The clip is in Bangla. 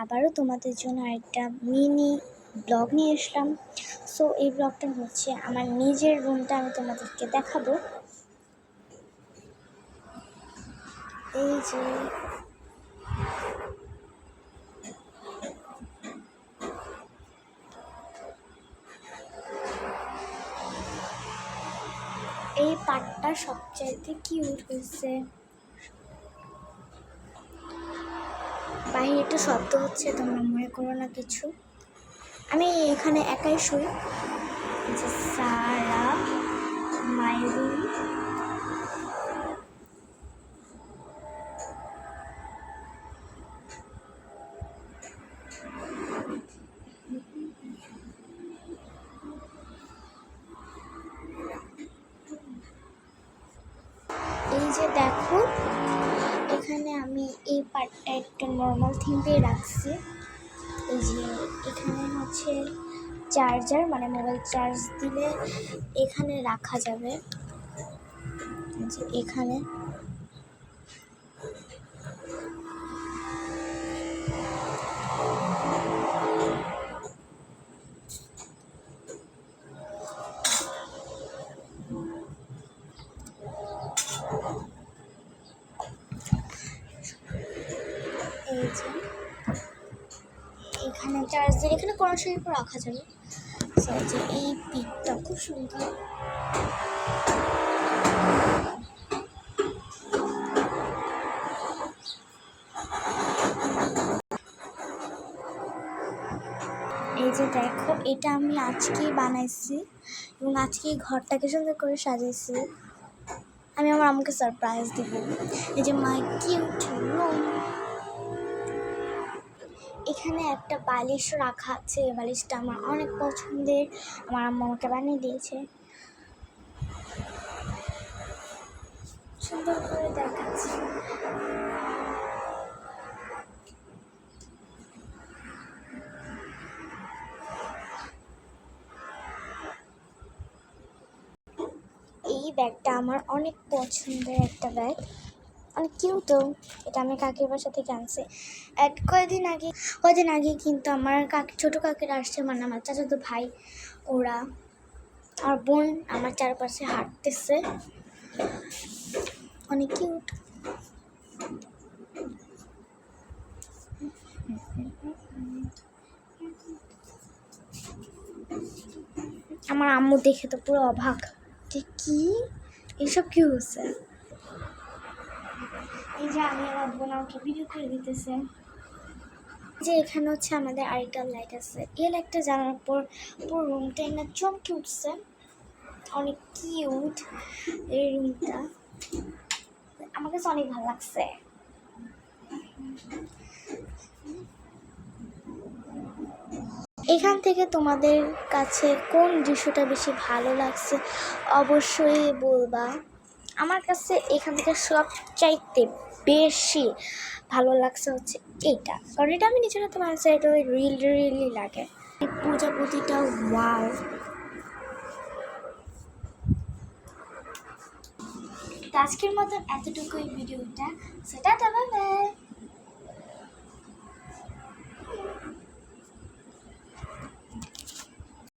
আবারও তোমাদের জন্য একটা মিনি ব্লগ নিয়ে আসলাম। সো এই ব্লগটা হচ্ছে আমার নিজের রুমটা আমি তোমাদেরকে দেখাবো। এই যে এই পাটটা সবচাইতে কিউট হয়েছে। বাইরে একটু শব্দ হচ্ছে, তোমরা মনে করো না কিছু। আমি এখানে একাই শুই। যে সারা মাই রুম। এই যে দেখো, এখানে আমি এই পার্টটা একটা নর্মাল থিম দিয়ে রাখছি। এই যে এখানে হচ্ছে চার্জার, মানে মোবাইল চার্জ দিলে এখানে রাখা যাবে। যে এখানে এই যে এখানে চার্জ দিয়ে এখানে কোনো শিল্প রাখা যাবে। যে এই পিকটা খুব সুন্দর। এই যে দেখো, এটা আমি আজকেই বানাইছি এবং আজকেই ঘরটাকে সুন্দর করে সাজিয়েছি। আমি আমার আম্মুকে সারপ্রাইজ দিব। এই যে মাই কিউট রুম। এখানে একটা বালিশ রাখা আছে। এই বালিশটা আমার অনেক পছন্দের, আমার আম্মু আমাকে বানিয়ে দিয়েছে। সুন্দর করে দেখাচ্ছি। এই ব্যাগটা আমার অনেক পছন্দের একটা ব্যাগ, অনেক কিউটও। এটা আমি কাকির বাসা থেকে আনছি কয়েকদিন আগে কিন্তু আমার ছোটো কাকিরা আসছে, মানে আমার চাচাতো ভাই, ওরা আর বোন আমার চারপাশে হাঁটতেছে, অনেক কিউট। আমার আম্মু দেখে তো পুরো অবাক যে কি এসব কি হচ্ছে। এই যে আমি আমার বোন আমাকে ভিডিও করে দিতেছে। যে এখানে হচ্ছে আমাদের আরেকটা লাইট আছে। এই লাইটটা জানার পর পুরো রুমটা না চমকে উঠছে, অনেক কিউট এই রুমটা। আমার কাছে অনেক ভালো লাগছে। এখান থেকে তোমাদের কাছে কোন দৃশ্যটা বেশি ভালো লাগছে অবশ্যই বলবা। আমার কাছে এখান থেকে সবচাইতে বেশি ভালো লাগছে হচ্ছে এইটা, কারণ এটা আমি নিজের হাতে বানাচ্ছি। এটা রিয়েলি লাগে। এই প্রজাপতিটা ওয়াও। আজকের মতন এতটুকুই ভিডিওটা, সেটা বাই বাই।